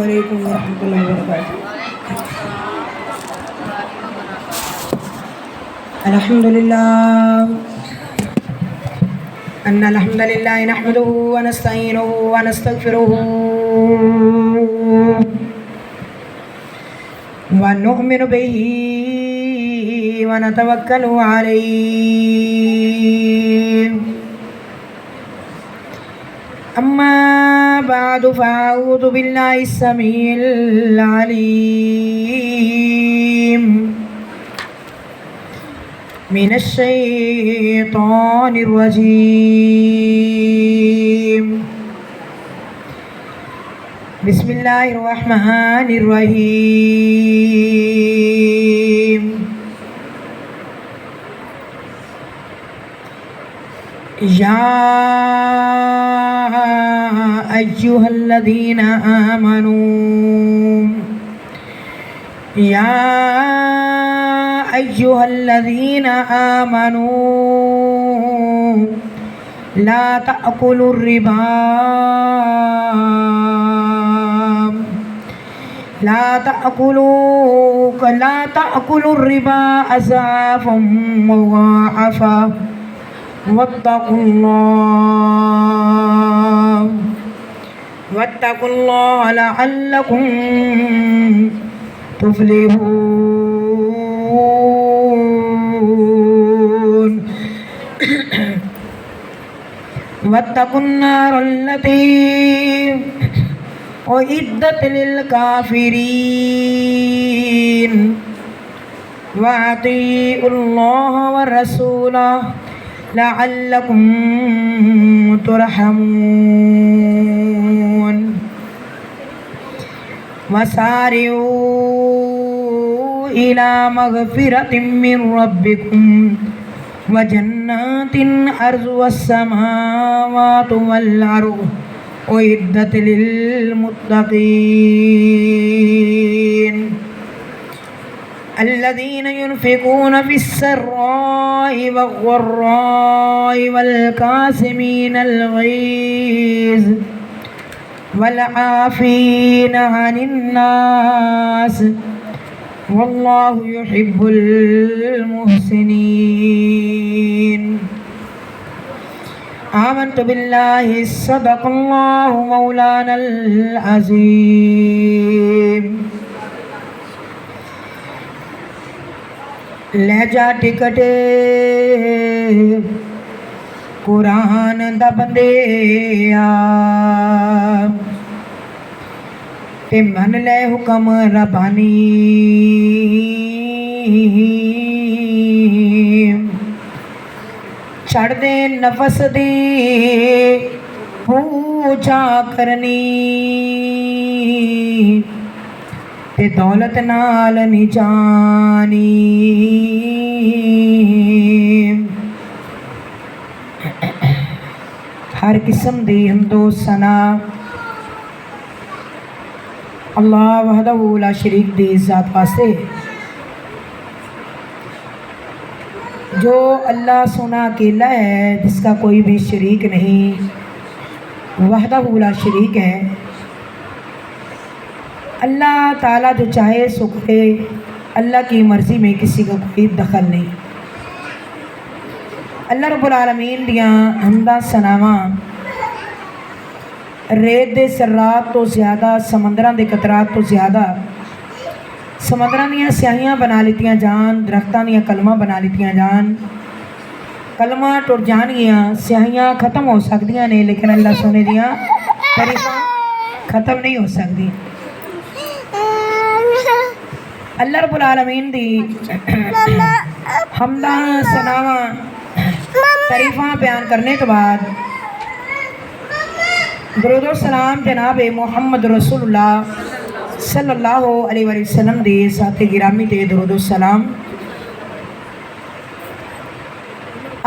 علیکم ورحمۃ اللہ وبرکاتہ۔ الحمد للہ ان الحمد للہ نحمده ونستعینه ونستغفره ونؤمن به ونتوکل علیہ، اما بعد فاعوذ باللہ السمیع العلیم من الشیطان الرجیم، بسم اللہ الرحمن الرحیم۔ یا ایہا الذین آمنوا، یا ایہا الذین آمنوا لا تأکلوا الربا أضعافا مضاعفة واتقوا الله لعلكم تفلحون، واتقوا النار التي أعدت للكافرين، وأطيعوا الله ورسوله لعلكم ترحمون، وسارعوا إلى مغفرة من ربكم وجنات عرضها السماوات والأرض أعدت للمتقين الذين ينفقون في السراء والضراء والكاظمين الغيظ والعافين عن الناس والله يحب المحسنين۔ آمنت باللہ صدق اللہ مولانا العظیم۔ لہجہ ٹکٹ قرآن دا بندیا تے من لے حکم ربانی، چھڑ دے نفس دی پوجا کرنی تے دولت نال نہیں جانی، ہر قسم دی حمد و ثنا اللہ وحدہ لا شریک دی ذات واسطے، جو اللہ سونا اکیلا ہے، جس کا کوئی بھی شریک نہیں، وحدہ لا شریک ہے۔ اللہ تعالیٰ جو چاہے سو کرے، اللہ کی مرضی میں کسی کا کوئی دخل نہیں۔ اللہ رب العالمین دیاں حمداں ثناواں ریت دے ذرات تو زیادہ، سمندراں دے قطرات تو زیادہ، سمندراں دیاں سیاہیاں بنا لیتیاں جان، درختاں دیاں کلمہ بنا لیتیاں جان، کلمہ ٹر جان گیاں، سیاہیاں ختم ہو سکدیاں نے، لیکن اللہ سونے دیاں تعریفاں ختم نہیں ہو سکدی۔ اللہ رب العالمین دی حمداں ثناواں تعریفاں بیان کرنے کے بعد درود و سلام جناب محمد رسول اللہ صلی اللہ علیہ وسلم دے ذات گرامی تے درود و سلام۔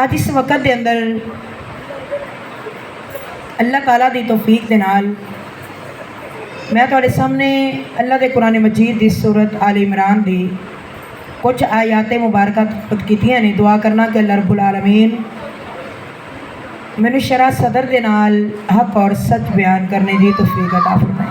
آج اس وقت دے اندر اللہ تعالیٰ دی توفیق دے نال میں تواڈے سامنے اللہ دے قرآن مجید دی سورت آل عمران دی کچھ آیات مبارکہ خود کیتیاں نے۔ دعا کرنا کہ اللہ رب العالمین میں نے شرح صدر دے نال حق اور سچ بیان کرنے دی توفیق عطا فرمائے۔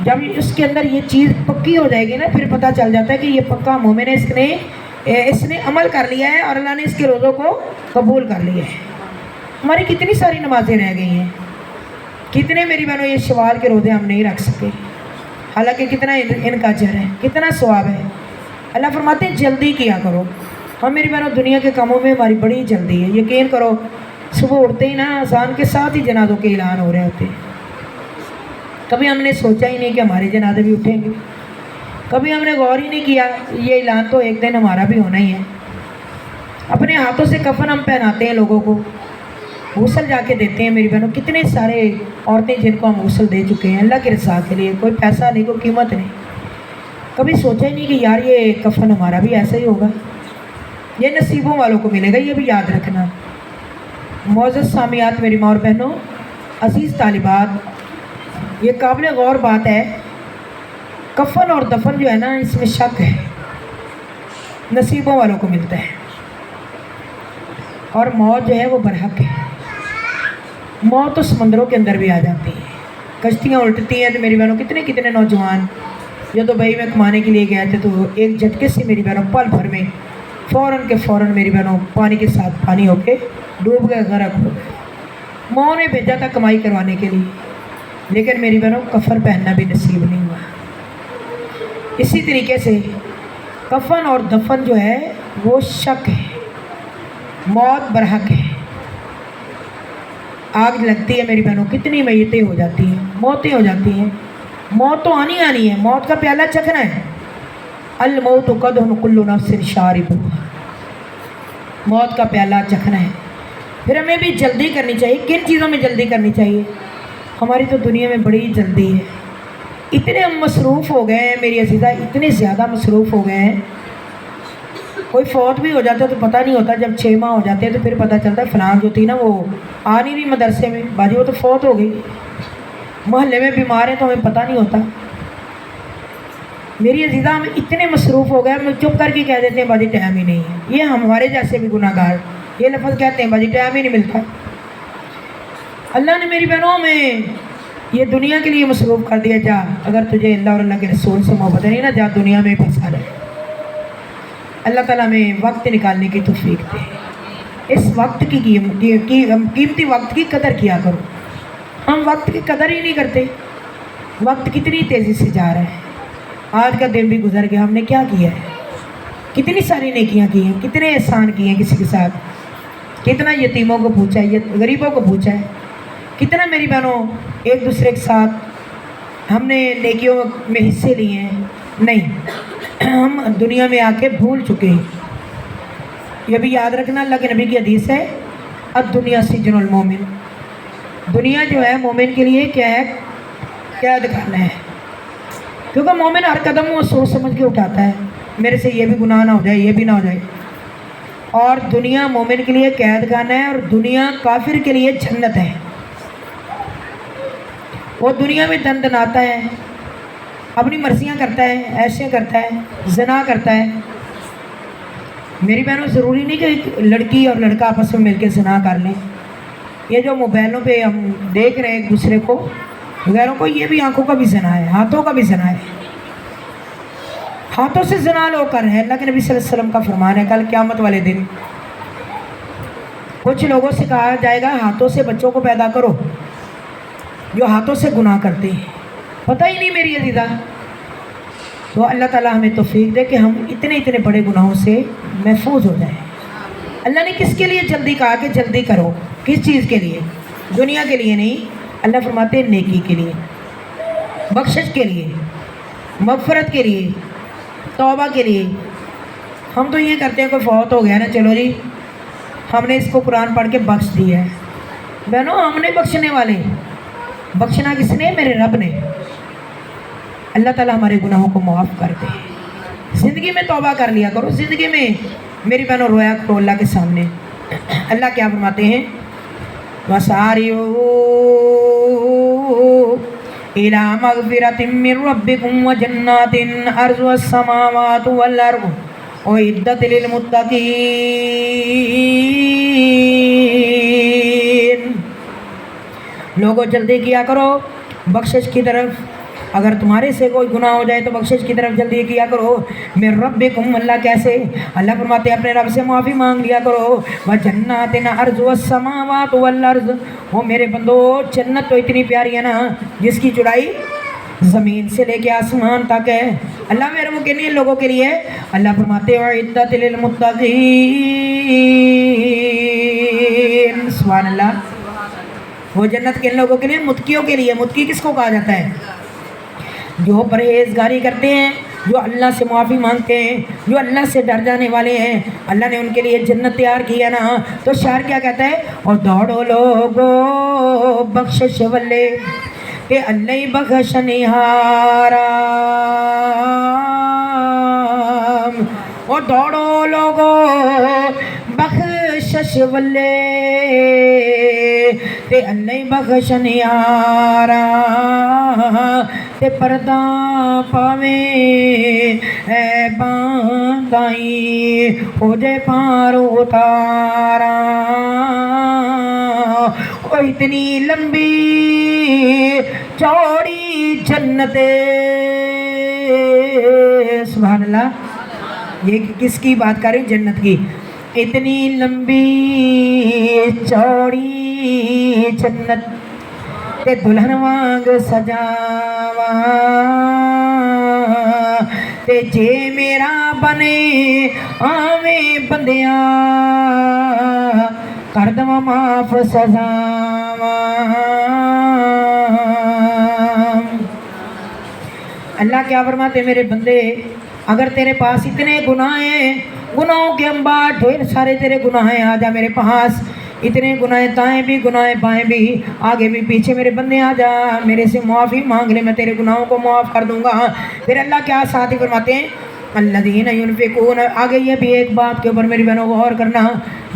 جب اس کے اندر یہ چیز پکی ہو جائے گی نا، پھر پتہ چل جاتا ہے کہ یہ پکا مومن ہے، اس نے عمل کر لیا ہے اور اللہ نے اس کے روزوں کو قبول کر لیا ہے۔ ہماری کتنی ساری نمازیں رہ گئی ہیں، کتنے میری بہنوں یہ شوال کے روزے ہم نہیں رکھ سکے، حالانکہ کتنا ان کا اجر ہے، کتنا ثواب ہے۔ اللہ فرماتے ہیں جلدی کیا کرو۔ ہم میری بہنوں دنیا کے کاموں میں ہماری بڑی جلدی ہے، یقین کرو صبح اٹھتے ہی نا اذان کے ساتھ ہی جنازوں کے اعلان ہو رہے ہوتے ہیں۔ کبھی ہم نے سوچا ہی نہیں کہ ہمارے جنازے بھی اٹھیں گے، کبھی ہم نے غور ہی نہیں کیا یہ اعلان تو ایک دن ہمارا بھی ہونا ہی ہے۔ اپنے ہاتھوں سے کفن ہم پہناتے ہیں لوگوں کو، غسل جا کے دیتے ہیں میری بہنوں، کتنے سارے عورتیں جن کو ہم غسل دے چکے ہیں اللہ کی رضا کے لیے، کوئی پیسہ نہیں، کوئی قیمت نہیں۔ کبھی سوچا ہی نہیں کہ یار یہ کفن ہمارا بھی ایسا ہی ہوگا، یہ نصیبوں والوں کو ملے گا، یہ بھی یاد رکھنا۔ معزز سامیات میری ماں اور بہنوں، عزیز طالبات، یہ قابل غور بات ہے، کفن اور دفن جو ہے نا اس میں شک ہے، نصیبوں والوں کو ملتا ہے، اور موت جو ہے وہ برحق ہے۔ موت تو سمندروں کے اندر بھی آ جاتی ہے، کشتیاں الٹتی ہیں تو میری بہنوں کتنے نوجوان جو دبئی میں کمانے کے لیے گئے تھے تو ایک جھٹکے سے میری بہنوں پل بھر میں فوراً میری بہنوں پانی کے ساتھ پانی ہو کے ڈوب گئے، غرق ہو گئے۔ ماں نے بھیجا تھا کمائی کروانے کے لیے، لیکن میری بہنوں کفن پہننا بھی نصیب نہیں ہوا۔ اسی طریقے سے کفن اور دفن جو ہے وہ شک ہے، موت برحق ہے۔ آگ لگتی ہے میری بہنوں، کتنی میتیں ہو جاتی ہیں، موتیں ہو جاتی ہیں، موت تو آنی ہے، موت کا پیالہ چکھنا ہے۔ الموت قدح کل نفس شاربها، موت کا پیالہ چکھنا ہے۔ پھر ہمیں بھی جلدی کرنی چاہیے۔ کن چیزوں میں جلدی کرنی چاہیے؟ ہماری تو دنیا میں بڑی جلدی ہے، اتنے ہم مصروف ہو گئے ہیں میری عزیزہ، اتنے زیادہ مصروف ہو گئے ہیں، کوئی فوت بھی ہو جاتا ہے تو پتہ نہیں ہوتا، جب 6 ماہ ہو جاتے ہیں تو پھر پتہ چلتا ہے فلان جو تھی نا وہ آ نہیں رہی مدرسے میں، باجی وہ تو فوت ہو گئی، محلے میں بیمار ہیں تو ہمیں پتہ نہیں ہوتا۔ میری عزیزہ ہم اتنے مصروف ہو گئے، ہم چپ کر کے کہہ دیتے ہیں باجی ٹائم ہی نہیں ہے۔ یہ ہمارے جیسے بھی گناہ گار یہ لفظ کہتے ہیں باجی ٹائم ہی نہیں ملتا۔ اللہ نے میری بہنوں میں یہ دنیا کے لیے مصروف کر دیا، جا اگر تجھے اللہ اور اللہ کے رسول سے محبت نہیں نا، جا دنیا میں پھنسا رہے۔ اللہ تعالیٰ ہمیں وقت نکالنے کی توفیق دے، اس وقت کی قیمتی وقت کی قدر کیا کرو۔ ہم وقت کی قدر ہی نہیں کرتے، وقت کتنی تیزی سے جا رہا ہے۔ آج کا دن بھی گزر گیا، ہم نے کیا کیا ہے؟ کتنی ساری نیکیاں کی ہیں، کتنے احسان کیے ہیں کسی کے ساتھ، کتنا یتیموں کو پوچھا ہے، غریبوں کو پوچھا ہے، کتنا میری بہنوں ایک دوسرے کے ساتھ ہم نے نیکیوں میں حصے لیے ہیں؟ نہیں، ہم دنیا میں آ کے بھول چکے ہیں۔ یہ بھی یاد رکھنا، اللہ کے نبی کی حدیث ہے، الدنیا سجن المومن، دنیا جو ہے مومن کے لیے کیا ہے؟ قید خانہ ہے، کیونکہ مومن ہر قدم وہ سوچ سمجھ کے اٹھاتا ہے میرے سے یہ بھی گناہ نہ ہو جائے، یہ بھی نہ ہو جائے۔ اور دنیا مومن کے لیے قید خانہ ہے، اور دنیا کافر کے لیے جنت ہے۔ وہ دنیا میں دن دناتا ہے، اپنی مرضیاں کرتا ہے، ایشیاں کرتا ہے، زنا کرتا ہے۔ میری بہنوں ضروری نہیں کہ ایک لڑکی اور لڑکا آپس میں مل کے زنا کر لیں۔ یہ جو موبائلوں پہ ہم دیکھ رہے ہیں ایک دوسرے کو، غیروں کو، یہ بھی آنکھوں کا بھی زنا ہے، ہاتھوں کا بھی زنا ہے، ہاتھوں سے زنا لوگ کر رہے ہیں۔ اللہ کے نبی صلی اللہ علیہ وسلم کا فرمان ہے، کل قیامت والے دن کچھ لوگوں سے کہا جائے گا ہاتھوں سے بچوں کو پیدا کرو جو ہاتھوں سے گناہ کرتے ہیں، پتہ ہی نہیں میری عزیزہ۔ تو اللہ تعالیٰ ہمیں توفیق دے کہ ہم اتنے بڑے گناہوں سے محفوظ ہو جائیں۔ اللہ نے کس کے لیے جلدی کہا کہ جلدی کرو؟ کس چیز کے لیے؟ دنیا کے لیے نہیں، اللہ فرماتے ہیں نیکی کے لیے، بخشش کے لیے، مغفرت کے لیے، توبہ کے لیے۔ ہم تو یہ کرتے ہیں کوئی فوت ہو گیا نا، چلو جی ہم نے اس کو قرآن پڑھ کے بخش دیا ہے۔ بہنوں ہم نے بخشنے والے، بخشنا کس نے؟ میرے رب نے۔ اللہ تعالیٰ ہمارے گناہوں کو معاف کر دے۔ زندگی میں توبہ کر لیا کرو، زندگی میں میری بہنوں رویا کرو اللہ کے سامنے۔ اللہ کیا فرماتے ہیں؟ وَسَارِعُوا إِلَىٰ مَغْفِرَةٍ مِّن رَّبِّكُمْ وَجَنَّاتٍ عَرْضُهَا السَّمَاوَاتُ وَالْأَرْضُ أُعِدَّتْ لِلْمُتَّقِينَ۔ لوگوں جلدی کیا کرو بخشش کی طرف، اگر تمہارے سے کوئی گناہ ہو جائے تو بخشش کی طرف جلدی کیا کرو. من ربکم، اللہ کیسے؟ اللہ فرماتے ہیں اپنے رب سے معافی مانگ لیا کرو. وجنات عرضها السماوات والارض، وہ میرے بندو جنت تو اتنی پیاری ہے نا جس کی چوڑائی زمین سے لے کے آسمان تک ہے. اللہ میرے وہ کے لیے لوگوں کے لیے. اللہ فرماتے ہیں اعدت للمتقین. سبحان اللہ. وہ جنت کن لوگوں کے لیے؟ متقیوں کے لیے. متقی کس کو کہا جاتا ہے؟ جو پرہیزگاری کرتے ہیں، جو اللہ سے معافی مانگتے ہیں، جو اللہ سے ڈر جانے والے ہیں. اللہ نے ان کے لیے جنت تیار کی ہے نا. تو شاعر کیا کہتا ہے؟ اور دوڑو لوگو بخشش والے کہ اللہ بخشنہارا. اور دوڑو لوگو بخشش والے تے اللہ بخشنہارا. تے پردہ پاوے اے باندائی ہو جائے پار اتارا. او اتنی لمبی چوڑی جنت. سبحان اللہ. یہ کس کی بات کر رہی ہوں؟ جنت کی. اتنی لمبی چوڑی جنت تے دلہن وانگ سجاوا تے جے میرا بنے آویں بندیاں کر دوا معاف سزاوا. اللہ کیا فرماتے میرے بندے، اگر تیرے پاس اتنے گناہ ہیں، گناہوں کے انبار ڈھیر سارے تیرے گناہ ہیں، آ جا میرے پاس. اتنے گناہ دائیں بھی، گناہ بائیں بھی، آگے بھی پیچھے میرے بندے آ جا، میرے سے معافی مانگ لے، میں تیرے گناہوں کو معاف کر دوں گا. پھر اللہ کیا ساتھ ہی فرماتے ہیں الذین ینفقون. آگے یہ بھی ایک بات کے اوپر میری بہنوں غور کرنا.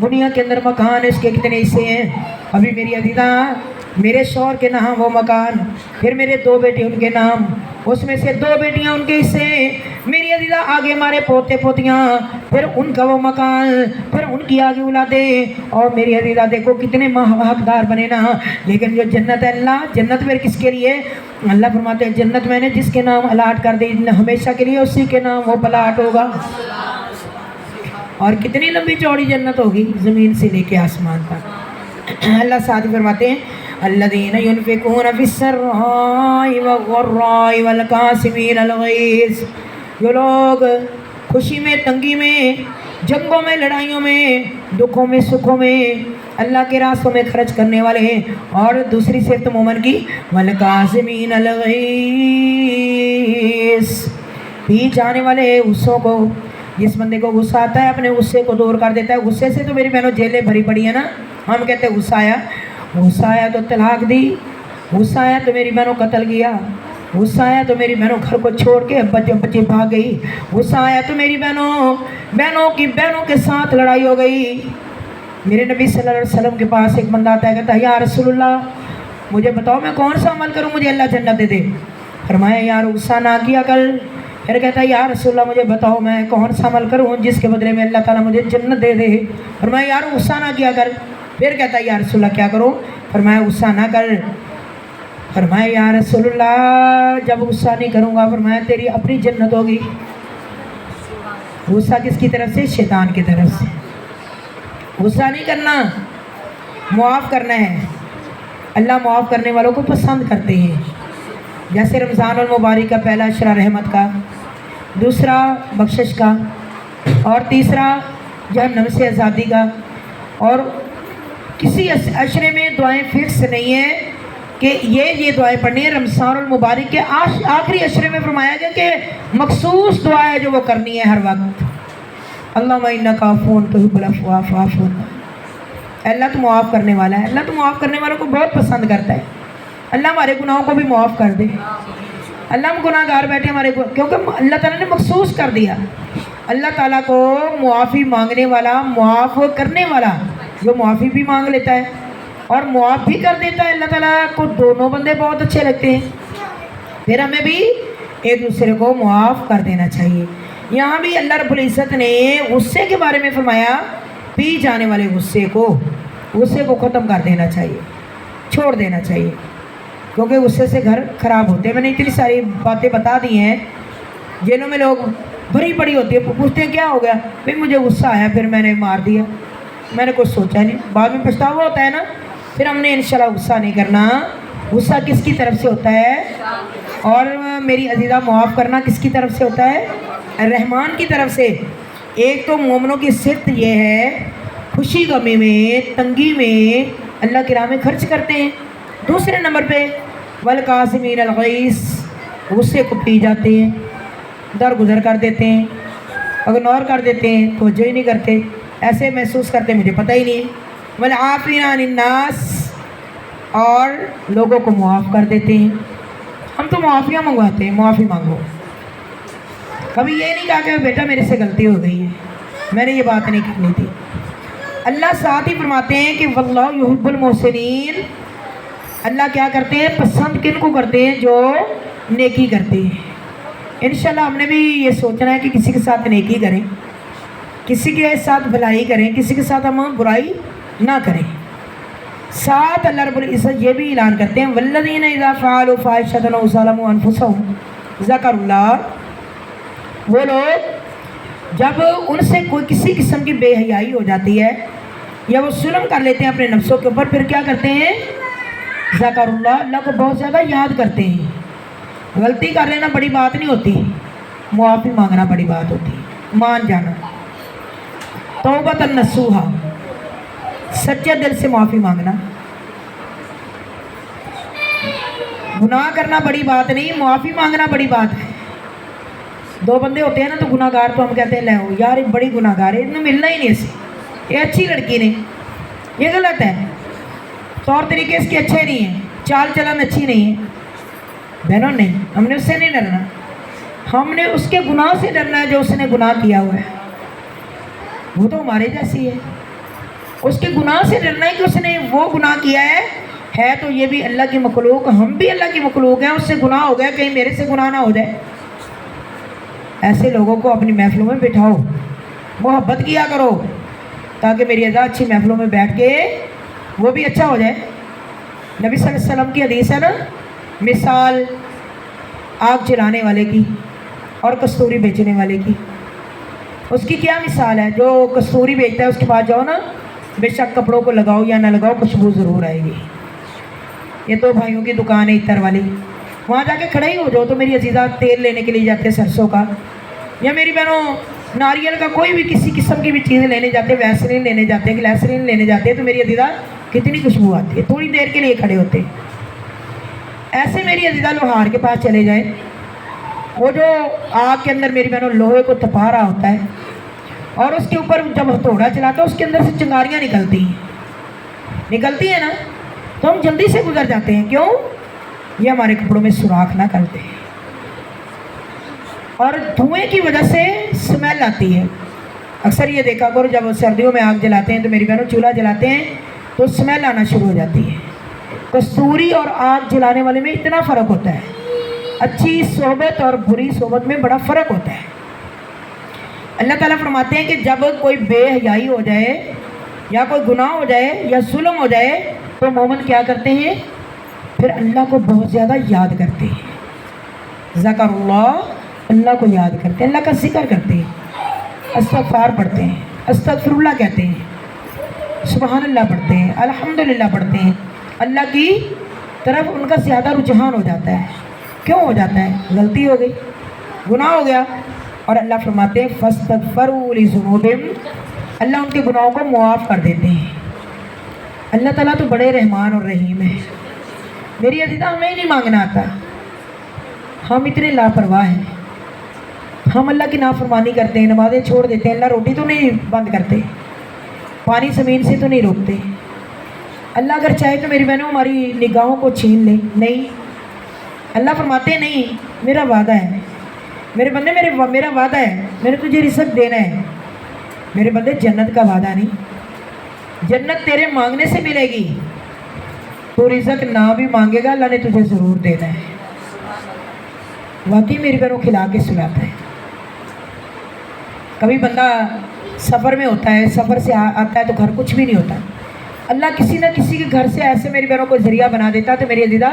دنیا کے اندر مکان اس کے کتنے حصے ہیں؟ ابھی میری عزیزہ میرے شوہر کے نام وہ مکان، پھر میرے 2 بیٹے ان کے نام، اس میں سے 2 بیٹیاں ان کے حصے، میری عزیزہ آگے ہمارے پوتے پوتیاں، پھر ان کا وہ مکان، پھر ان کی آگے اولادیں. اور میری عزیزہ دیکھو کتنے حقدار بنے نا. لیکن جو جنت ہے اللہ، جنت پھر کس کے لیے؟ اللہ فرماتے ہیں جنت میں نے جس کے نام الاٹ کر دی ہمیشہ کے لیے، اسی کے نام وہ پلاٹ ہوگا. اور کتنی لمبی چوڑی جنت ہوگی، زمین سے لے کے آسمان تک. اللہ ساتھ فرماتے ہیں الذین ینفقون فی السراء والضراء والکاظمین الغیظ. جو لوگ خوشی میں، تنگی میں، جنگوں میں، لڑائیوں میں، دکھوں میں، سکھوں میں اللہ کے راستوں میں خرچ کرنے والے ہیں. اور دوسری صفت مومن کی والکاظمین الغیظ، پی جانے والے غصوں کو. جس بندے کو غصہ آتا ہے اپنے غصے کو دور کر دیتا ہے. غصے سے تو میری بہنوں جیلیں بھری پڑی ہیں نا. ہم کہتے ہیں غصہ آیا تو طلاق دی، غصہ آیا تو میری بہنوں قتل کیا، غصہ آیا تو میری بہنوں گھر کو چھوڑ کے بچی بھاگ گئی، غصہ آیا تو میری بہنوں کے ساتھ لڑائی ہو گئی. میرے نبی صلی اللہ علیہ وسلم کے پاس ایک بندہ آتا ہے، کہتا ہے یا رسول اللہ مجھے بتاؤ میں کون سا عمل کروں مجھے اللہ جنت دے دے. فرمایا یار غصہ نہ کیا کر. پھر کہتا ہے یا رسول اللہ مجھے بتاؤ میں کون سا عمل کروں جس کے بدلے میں اللہ تعالیٰ مجھے جنت دے دے. فرمایا یار غصہ نہ کیا کر. پھر کہتا ہے یا رسول اللہ کیا کروں؟ فرمایا غصہ نہ کر. فرمایا یا رسول اللہ جب غصہ نہیں کروں گا فرمایا تیری اپنی جنت ہوگی. غصہ کس کی طرف سے؟ شیطان کی طرف سے. غصہ نہیں کرنا، معاف کرنا ہے. اللہ معاف کرنے والوں کو پسند کرتے ہیں. جیسے رمضان المبارک کا پہلا اشرا رحمت کا، دوسرا بخشش کا، اور تیسرا جہنم سے آزادی کا. اور کسی اشرے میں دعائیں فکس نہیں ہیں کہ یہ دعائیں پڑھنی ہے. رمضان المبارک کے آخری اشرے میں فرمایا گیا کہ مخصوص دعا ہے جو وہ کرنی ہے ہر وقت. اللہم انک عفو تحب العفو فاعف عنا. اللہ تو معاف کرنے والا ہے. اللہ تو معاف کرنے والوں کو بہت پسند کرتا ہے. اللہ ہمارے گناہوں کو بھی معاف کر دے. اللہ ہم گناہ گار بیٹھے ہمارے کیونکہ اللہ تعالیٰ نے مخصوص کر دیا. اللہ تعالیٰ کو معافی مانگنے والا، معاف کرنے والا، جو معافی بھی مانگ لیتا ہے اور معاف بھی کر دیتا ہے، اللہ تعالیٰ کو دونوں بندے بہت اچھے لگتے ہیں. پھر ہمیں بھی ایک دوسرے کو معاف کر دینا چاہیے. یہاں بھی اللہ رب العزت نے غصے کے بارے میں فرمایا پی جانے والے غصے کو ختم کر دینا چاہیے، چھوڑ دینا چاہیے. کیونکہ غصے سے گھر خراب ہوتے ہیں۔ میں نے اتنی ساری باتیں بتا دی ہیں، جنہوں میں لوگ بھری پڑی ہوتی ہے، پوچھتے ہیں کیا ہو گیا، بھائی مجھے غصہ آیا پھر میں نے مار دیا، میں نے کچھ سوچا نہیں، بعد میں پچھتاوا ہوتا ہے نا۔ پھر ہم نے انشاءاللہ غصہ نہیں کرنا۔ غصہ کس کی طرف سے ہوتا ہے؟ اور میری عزیزہ معاف کرنا کس کی طرف سے ہوتا ہے؟ الرحمن کی طرف سے۔ ایک تو مومنوں کی صفت یہ ہے خوشی غمی میں، تنگی میں اللہ کی راہ میں خرچ کرتے ہیں۔ دوسرے نمبر پہ والکاظمین الغیظ، غصے کو پی جاتے ہیں، درگزر کر دیتے ہیں، اگنور کر دیتے ہیں، توجہ ہی نہیں کرتے، ایسے محسوس کرتے مجھے پتہ ہی نہیں ہے۔ والعافین عن الناس، اور لوگوں کو معاف کر دیتے ہیں۔ ہم تو معافیاں منگواتے ہیں، معافی مانگو۔ کبھی یہ نہیں کہا کہ بیٹا میرے سے غلطی ہو گئی ہے، میں نے یہ بات نہیں کرنی تھی۔ اللہ ساتھ ہی فرماتے ہیں کہ واللہ یحب المحسنین، اللہ کیا کرتے ہیں؟ پسند کن کو کرتے ہیں؟ جو نیکی کرتے ہیں۔ انشاءاللہ ہم نے بھی یہ سوچنا ہے کہ کسی کے ساتھ نیکی کریں، کسی کے ساتھ بھلائی کریں، کسی کے ساتھ ہم برائی نہ کریں۔ ساتھ اللہ رب العزت یہ بھی اعلان کرتے ہیں والذین اذا فعلوا فاحشۃ او ظلموا انفسهم ذکروا اللہ، وہ لوگ جب ان سے کوئی کسی قسم کی بے حیائی ہو جاتی ہے یا وہ ظلم کر لیتے ہیں اپنے نفسوں کے اوپر، پھر کیا کرتے ہیں؟ ذکر اللہ، اللہ کو بہت زیادہ یاد کرتے ہیں۔ غلطی کر لینا بڑی بات نہیں ہوتی، معافی مانگنا بڑی بات ہوتی ہے، مان جانا۔ توبۃ النصوحہ، سچے دل سے معافی مانگنا۔ گناہ کرنا بڑی بات نہیں، معافی مانگنا بڑی بات ہے۔ دو بندے ہوتے ہیں نا تو گناہ گار، تو ہم کہتے ہیں لے ہو یار یہ بڑی گناہ گار ہے، انہیں ملنا ہی نہیں اسے، یہ اچھی لڑکی نہیں، یہ غلط ہے، طور طریقے اس کے اچھے نہیں ہیں، چال چلن اچھی نہیں ہے۔ بہنوں نہیں، ہم نے اس سے نہیں ڈرنا، ہم نے اس کے گناہ سے ڈرنا ہے جو اس نے گناہ کیا ہوا ہے۔ وہ تو ہمارے جیسی ہے، اس کے گناہ سے ڈرنا ہے کہ اس نے وہ گناہ کیا ہے تو یہ بھی اللہ کی مخلوق، ہم بھی اللہ کی مخلوق ہیں، اس سے گناہ ہو گیا، کہیں میرے سے گناہ نہ ہو جائے۔ ایسے لوگوں کو اپنی محفلوں میں بٹھاؤ، محبت کیا کرو، تاکہ میری ادا اچھی محفلوں میں بیٹھ کے وہ بھی اچھا ہو جائے۔ نبی صلی اللہ علیہ وسلم کی حدیث ہے نا، مثال آگ جلانے والے کی اور کستوری بیچنے والے کی۔ اس کی کیا مثال ہے؟ جو کستوری بیچتا ہے اس کے پاس جاؤ نا، بے شک کپڑوں کو لگاؤ یا نہ لگاؤ خوشبو ضرور آئے گی۔ یہ تو بھائیوں کی دکان ہے عطر والی، وہاں جا کے کھڑا ہی ہو جاؤ تو میری عزیزہ تیل لینے کے لیے جاتے ہیں سرسوں کا، یا میری بہنوں ناریل کا کوئی بھی کسی قسم کی بھی چیزیں لینے جاتے ہیں، ویسلین لینے جاتے ہیں، گلیسرین لینے جاتے ہیں، تو میری عزیزہ کتنی خوشبو آتی ہے، تھوڑی دیر کے لیے کھڑے ہوتے ہیں۔ ایسے میری عزیزہ لوہار کے پاس چلے جائیں، وہ جو آگ کے اندر میری بہنوں لوہے کو تپا رہا ہوتا ہے اور اس کے اوپر جب ہتھوڑا چلاتا ہے اس کے اندر سے چنگاریاں نکلتی ہیں نا، تو ہم جلدی سے گزر جاتے ہیں، کیوں؟ یہ ہمارے کپڑوں میں سوراخ نہ کرتے ہیں، اور دھوئیں کی وجہ سے سمیل آتی ہے۔ اکثر یہ دیکھا کرو جب سردیوں میں آگ جلاتے ہیں تو میری بہنوں چولہا جلاتے ہیں تو سمیل آنا شروع ہو جاتی ہے۔ کستوری اور آگ جلانے والے میں اتنا فرق ہوتا ہے، اچھی صحبت اور بری صحبت میں بڑا فرق ہوتا ہے۔ اللہ تعالیٰ فرماتے ہیں کہ جب کوئی بے حیائی ہو جائے یا کوئی گناہ ہو جائے یا ظلم ہو جائے تو مومن کیا کرتے ہیں؟ پھر اللہ کو بہت زیادہ یاد کرتے ہیں، ذکر اللہ، اللہ کو یاد کرتے ہیں، اللہ کا ذکر کرتے ہیں، استغفار پڑھتے ہیں، استغفر اللہ کہتے ہیں، سبحان اللہ پڑھتے ہیں، الحمدللہ پڑھتے ہیں۔ اللہ کی طرف ان کا زیادہ رجحان ہو جاتا ہے۔ کیوں ہو جاتا ہے؟ غلطی ہو گئی، گناہ ہو گیا، اور اللہ فرماتے ہیں فاستغفروا لذنوبہم، اللہ ان کے گناہوں کو معاف کر دیتے ہیں۔ اللہ تعالیٰ تو بڑے رحمان اور رحیم ہے۔ میری عزیزہ ہمیں ہی نہیں مانگنا آتا، ہم اتنے لاپرواہ ہیں، ہم اللہ کی نافرمانی کرتے ہیں، نمازیں چھوڑ دیتے ہیں، اللہ روٹی تو نہیں بند کرتے، پانی زمین سے تو نہیں روکتے۔ اللہ اگر چاہے تو میری بہنوں ہماری نگاہوں کو چھین لے، نہیں، اللہ فرماتے ہیں نہیں، میرا وعدہ ہے، میرے بندے میرا وعدہ ہے، میں نے تجھے رزق دینا ہے۔ میرے بندے جنت کا وعدہ نہیں، جنت تیرے مانگنے سے ملے گی، تو رزق نہ بھی مانگے گا اللہ نے تجھے ضرور دینا ہے۔ واقعی میری بہنوں کھلا کے سلاتا ہے۔ کبھی بندہ سفر میں ہوتا ہے، سفر سے آتا ہے تو گھر کچھ بھی نہیں ہوتا، اللہ کسی نہ کسی کے گھر سے ایسے میری بہنوں کو ذریعہ بنا دیتا ہے تو میری عزیزہ